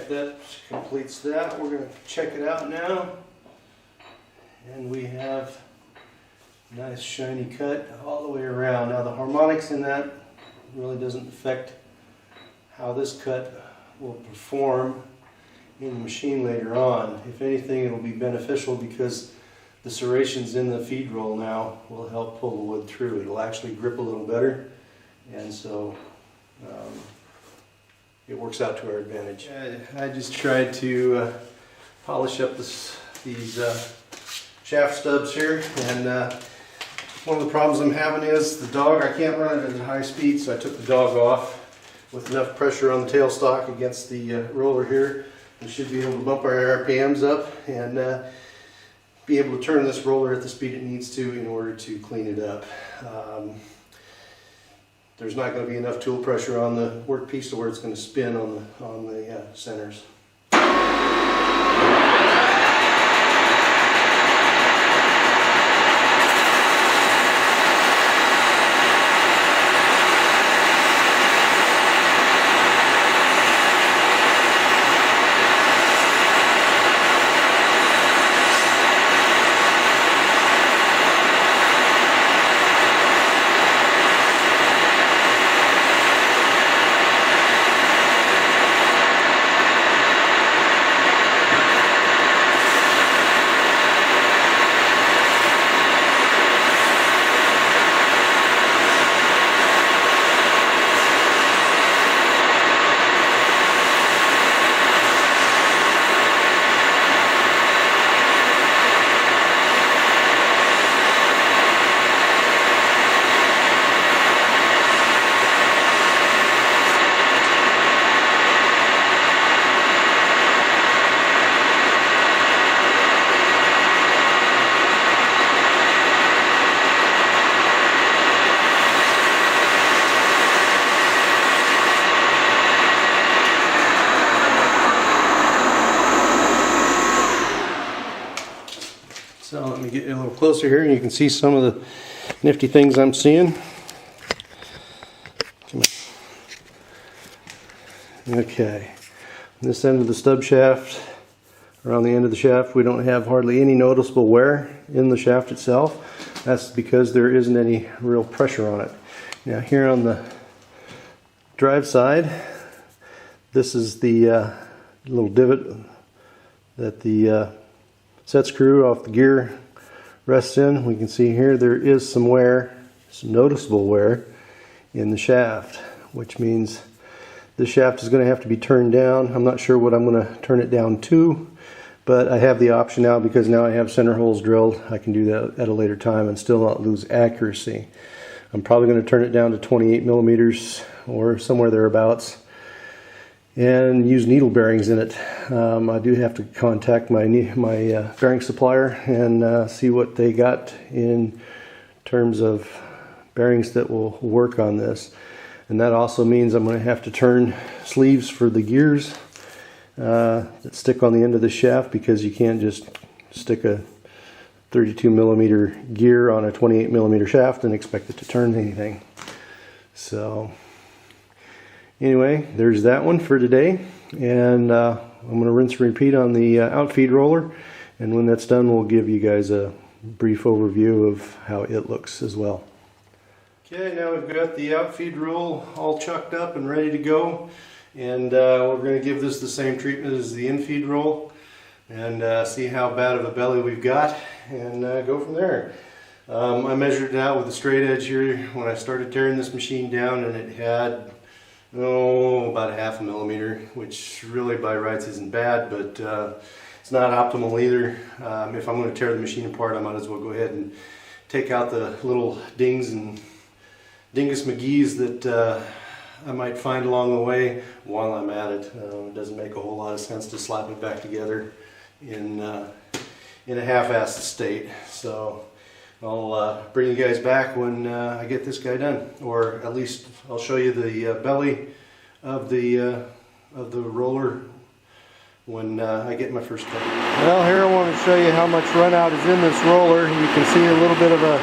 that completes that. We're going to check it out now. And we have a nice shiny cut all the way around. Now the harmonics in that really doesn't affect how this cut will perform in the machine later on. If anything, it'll be beneficial because the serrations in the feed roll now will help pull the wood through. It'll actually grip a little better, and so it works out to our advantage. I just tried to polish up these shaft stubs here, and one of the problems I'm having is the dog. I can't run it at a high speed, so I took the dog off with enough pressure on the tailstock against the roller here. We should be able to bump our RPMs up and be able to turn this roller at the speed it needs to in order to clean it up. There's not going to be enough tool pressure on the workpiece to where it's going to spin on the centers. So let me get you a little closer here and you can see some of the nifty things I'm seeing. Okay, on this end of the stub shaft, around the end of the shaft, we don't have hardly any noticeable wear in the shaft itself. That's because there isn't any real pressure on it. Now here on the drive side, this is the little divot that the set screw off the gear rests in. We can see here there is some wear, some noticeable wear in the shaft, which means this shaft is going to have to be turned down. I'm not sure what I'm going to turn it down to, but I have the option now because now I have center holes drilled. I can do that at a later time and still not lose accuracy. I'm probably going to turn it down to 28 millimeters or somewhere thereabouts and use needle bearings in it. I do have to contact my bearing supplier and see what they got in terms of bearings that will work on this. And that also means I'm going to have to turn sleeves for the gears that stick on the end of the shaft, because you can't just stick a 32 millimeter gear on a 28 millimeter shaft and expect it to turn anything. So anyway, there's that one for today, and I'm going to rinse and repeat on the outfeed roller, and when that's done we'll give you guys a brief overview of how it looks as well. Okay, now we've got the outfeed roll all chucked up and ready to go, and we're going to give this the same treatment as the infeed roll and see how bad of a belly we've got and go from there. I measured it out with a straight edge here when I started tearing this machine down, and it had about 1/2 millimeter, which really by rights isn't bad, but it's not optimal either. If I'm going to tear the machine apart, I might as well go ahead and take out the little dings and dingus McGee's that I might find along the way while I'm at it. It doesn't make a whole lot of sense to slap it back together in a half-assed state. So I'll bring you guys back when I get this guy done, or at least I'll show you the belly of the roller when I get my first cut. Well, here I want to show you how much run out is in this roller. You can see a little bit of a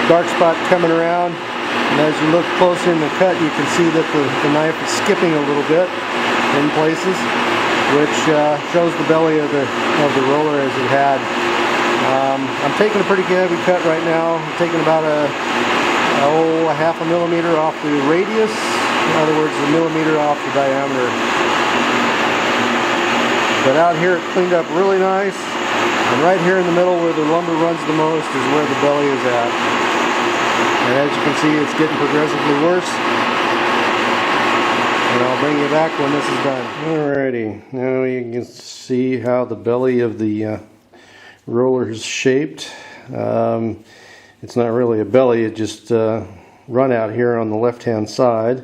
dark spot coming around, and as you look closer in the cut, you can see that the knife is skipping a little bit in places. which shows the belly of the roller as it had. I'm taking a pretty heavy cut right now. I'm taking about a half a millimeter off the radius. In other words, a millimeter off the diameter. But out here it cleaned up really nice. And right here in the middle where the lumber runs the most is where the belly is at. And as you can see, it's getting progressively worse. And I'll bring you back when this is done. Alrighty, now you can see how the belly of the roller is shaped. It's not really a belly, it just run out here on the left hand side.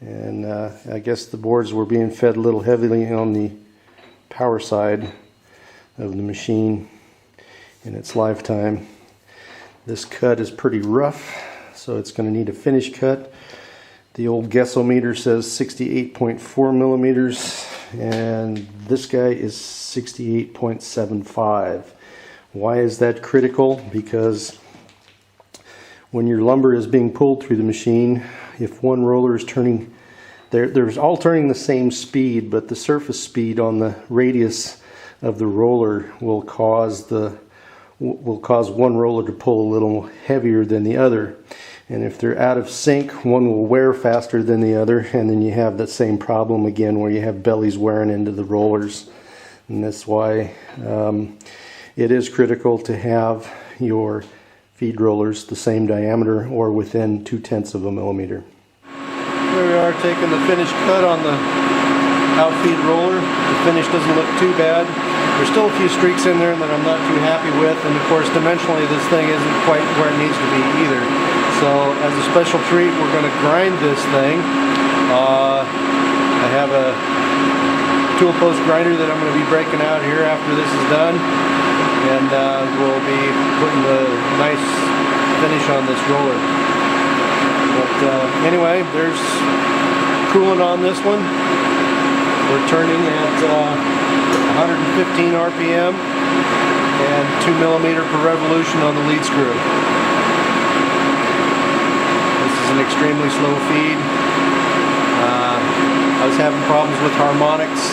And I guess the boards were being fed a little heavily on the power side of the machine in its lifetime. This cut is pretty rough, so it's going to need a finish cut. The old Guessometer says 68.4 millimeters, and this guy is 68.75. Why is that critical? Because when your lumber is being pulled through the machine, if one roller is turning, they're all turning the same speed, but the surface speed on the radius of the roller will cause one roller to pull a little heavier than the other. And if they're out of sync, one will wear faster than the other, and then you have that same problem again where you have bellies wearing into the rollers. And that's why it is critical to have your feed rollers the same diameter or within 0.2 of a millimeter. Here we are taking the finished cut on the outfeed roller. The finish doesn't look too bad. There's still a few streaks in there that I'm not too happy with, and of course dimensionally this thing isn't quite where it needs to be either. So as a special treat, we're going to grind this thing. I have a tool post grinder that I'm going to be breaking out here after this is done, and we'll be putting the nice finish on this roller. But anyway, there's coolant on this one. We're turning at 115 RPM and 2 millimeter per revolution on the lead screw. This is an extremely slow feed. I was having problems with harmonics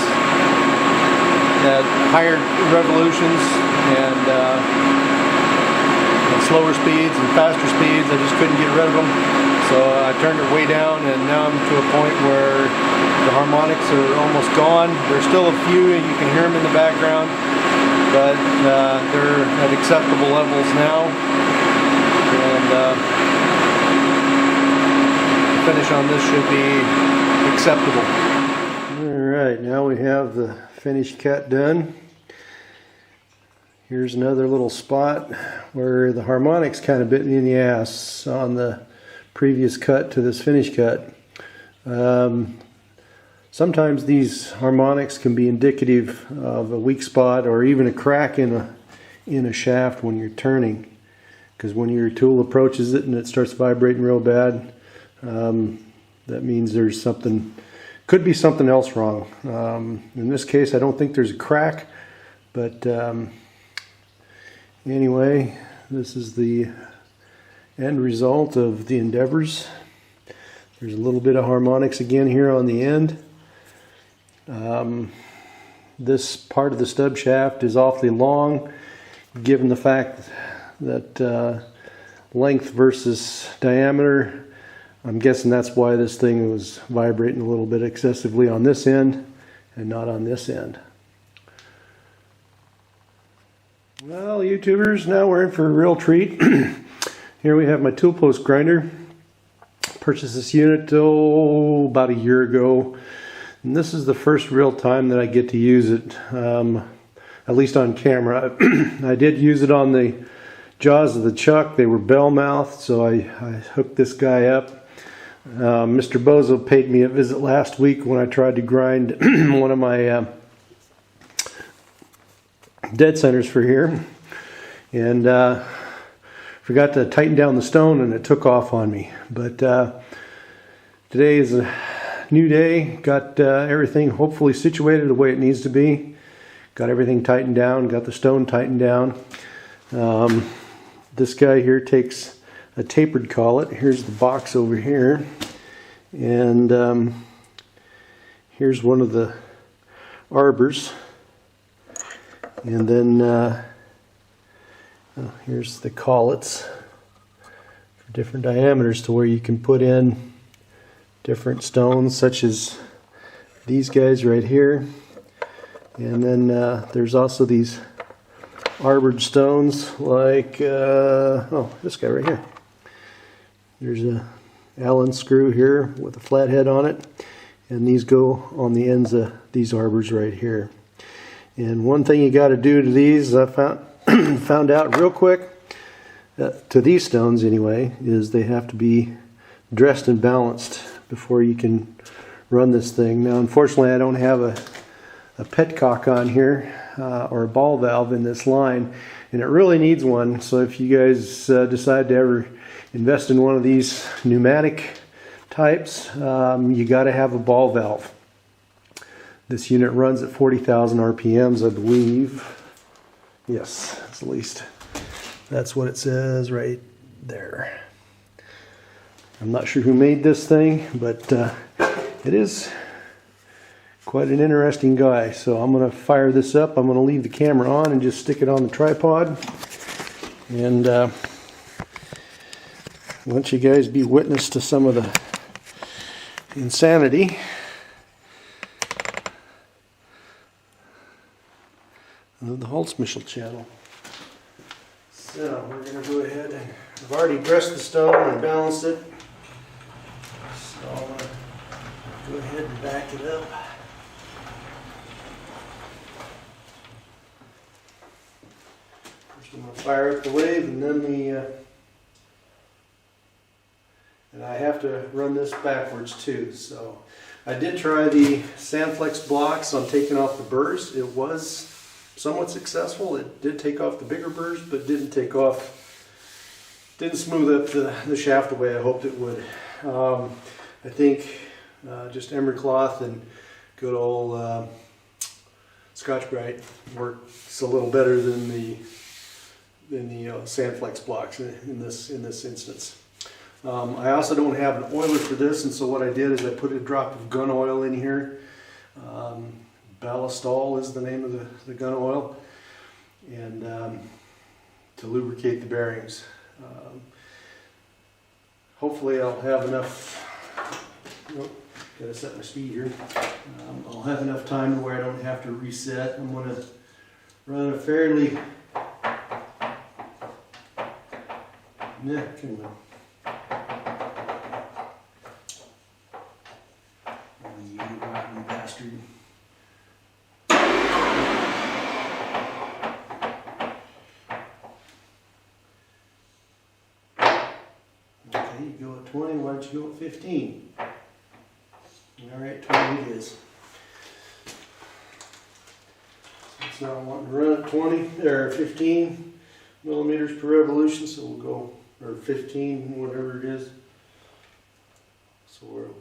at higher revolutions and slower speeds and faster speeds. I just couldn't get rid of them. So I turned it way down, and now I'm to a point where the harmonics are almost gone. There's still a few, and you can hear them in the background, but they're at acceptable levels now. And the finish on this should be acceptable. Alright, now we have the finished cut done. Here's another little spot where the harmonics kind of bit me in the ass on the previous cut to this finish cut. Sometimes these harmonics can be indicative of a weak spot or even a crack in a shaft when you're turning, because when your tool approaches it and it starts vibrating real bad, that means there's something, could be something else wrong. In this case I don't think there's a crack, but anyway, this is the end result of the endeavors. There's a little bit of harmonics again here on the end. This part of the stub shaft is awfully long, given the fact that length versus diameter. I'm guessing that's why this thing was vibrating a little bit excessively on this end and not on this end. Well, YouTubers, now we're in for a real treat. Here we have my tool post grinder. Purchased this unit about a year ago, and this is the first real time that I get to use it, at least on camera. I did use it on the jaws of the chuck. They were bell mouthed, so I hooked this guy up. Mr. Bozo paid me a visit last week when I tried to grind one of my dead centers for here, and forgot to tighten down the stone, and it took off on me. But today is a new day. Got everything hopefully situated the way it needs to be. Got everything tightened down, got the stone tightened down. This guy here takes a tapered collet. Here's the box over here, and here's one of the arbors, and then here's the collets for different diameters to where you can put in different stones such as these guys right here. And then there's also these arbored stones like, this guy right here. There's a Allen screw here with a flathead on it, and these go on the ends of these arbors right here. And one thing you got to do to these, I found out real quick, to these stones anyway, is they have to be dressed and balanced before you can run this thing. Now unfortunately I don't have a petcock on here or a ball valve in this line, and it really needs one. So if you guys decide to ever invest in one of these pneumatic types, you got to have a ball valve. This unit runs at 40,000 RPMs, I believe. Yes, at least that's what it says right there. I'm not sure who made this thing, but it is quite an interesting guy. So I'm going to fire this up. I'm going to leave the camera on and just stick it on the tripod, and let you guys be witness to some of the insanity of the Holtzmichel channel. So we're going to go ahead and I've already dressed the stone and balanced it. So I'm going to go ahead and back it up. First I'm going to fire up the lathe, and then and I have to run this backwards too. So I did try the Sandflex blocks on taking off the burrs. It was somewhat successful. It did take off the bigger burrs, but didn't smooth up the shaft the way I hoped it would. I think just emery cloth and good old Scotch-Brite works a little better than the Sandflex blocks in this instance. I also don't have an oiler for this, and so what I did is I put a drop of gun oil in here. Ballistol is the name of the gun oil, and to lubricate the bearings. Hopefully I'll have enough, gotta set my speed here. I'll have enough time to where I don't have to reset. I'm going to run a fairly, come on. You rotten bastard. Okay, you go at 20, why don't you go at 15? Alright, 20 it is. So it's not wanting to run at 20, or 15 millimeters per revolution, so we'll go, or 15, whatever it is. So we'll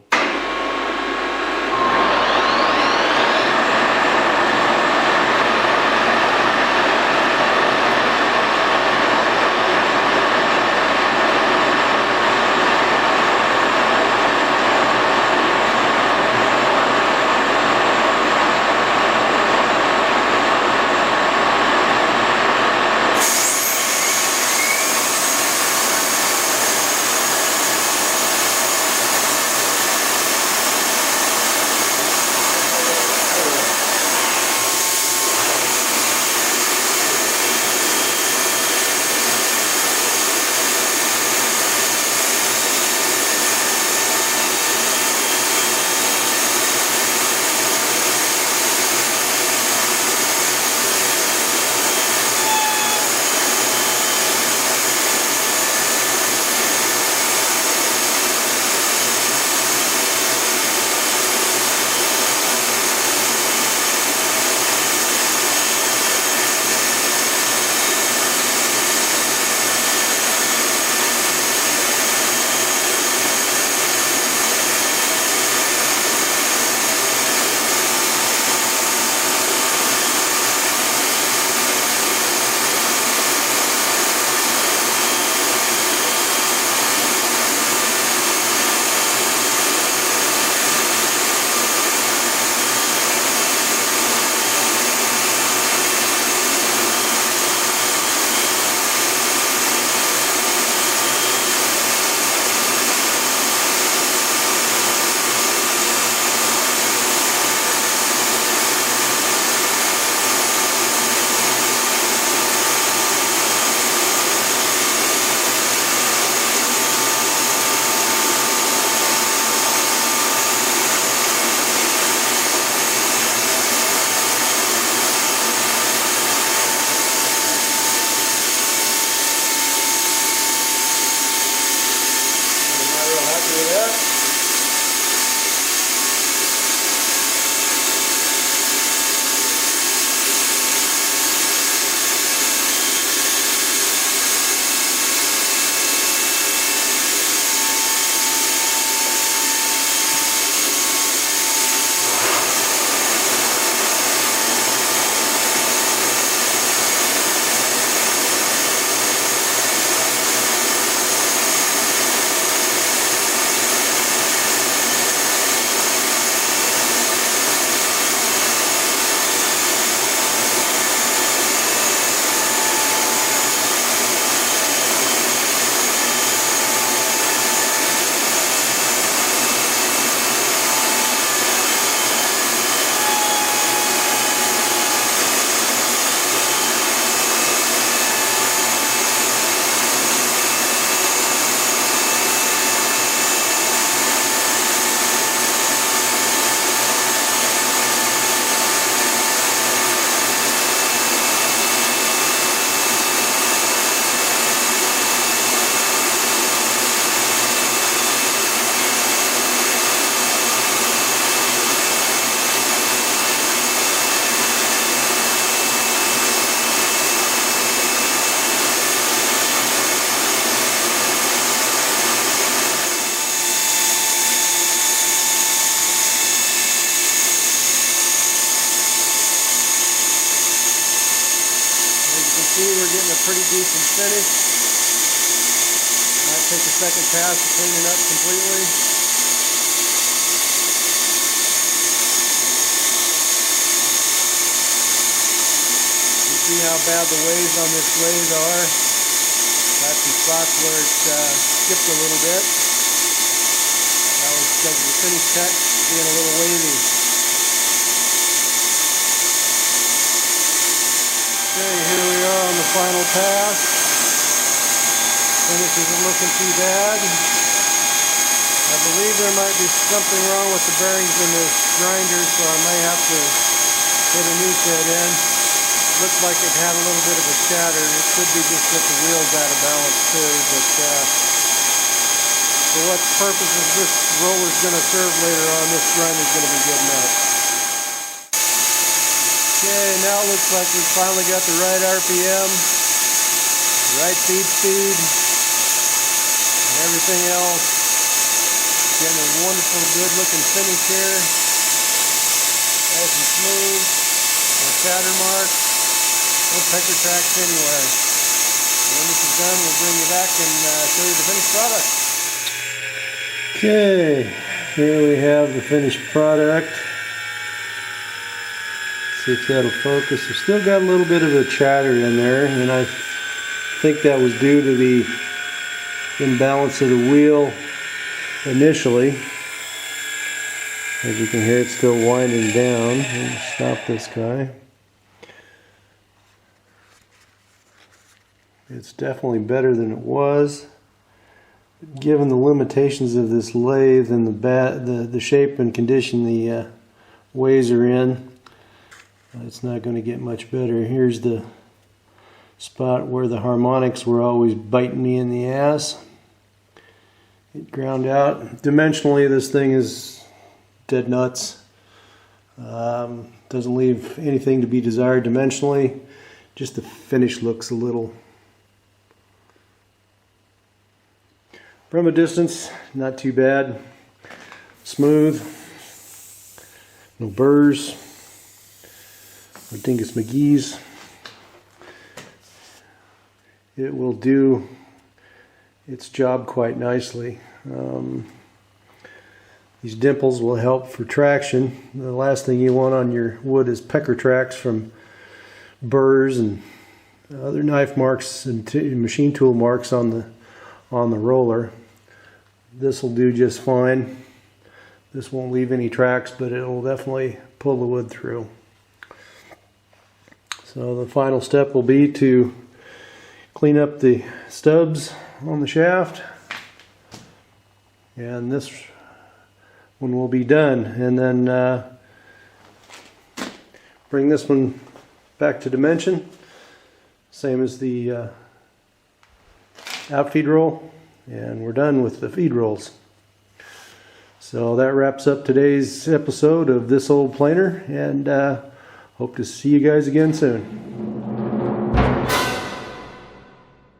see we're getting a pretty decent finish. Might take a second pass to clean it up completely. You see how bad the waves on this lathe are. Got some spots where it skipped a little bit. That was because of the finish tech being a little wavy. Okay, here we are on the final pass. Finish isn't looking too bad. I believe there might be something wrong with the bearings in this grinder, so I may have to put a new set in. Looks like it had a little bit of a chatter. It could be just that the wheel's out of balance too, but for what purposes this roller's going to serve later on, this grinder's going to be good enough. Okay, now it looks like we've finally got the right RPM, the right feed speed, and everything else. Getting a wonderful, good looking finish here. Nice and smooth, no chatter marks, no pecker tracks anywhere. And when this is done, we'll bring you back and show you the finished product. Okay, here we have the finished product. See if that'll focus. We've still got a little bit of a chatter in there, and I think that was due to the imbalance of the wheel initially. As you can hear, it's still winding down. Let me stop this guy. It's definitely better than it was. Given the limitations of this lathe and the shape and condition the ways are in, it's not going to get much better. Here's the spot where the harmonics were always biting me in the ass. It ground out. Dimensionally, this thing is dead nuts. Doesn't leave anything to be desired dimensionally. Just the finish looks a little... From a distance, not too bad. Smooth. No burrs. Or dingus McGee's. It will do its job quite nicely. These dimples will help for traction. The last thing you want on your wood is pecker tracks from burrs and other knife marks and machine tool marks on the roller. This will do just fine. This won't leave any tracks, but it will definitely pull the wood through. So the final step will be to clean up the stubs on the shaft, and this one will be done, and then bring this one back to dimension, same as the outfeed roll, and we're done with the feed rolls. So that wraps up today's episode of This Old Planer, and hope to see you guys again soon.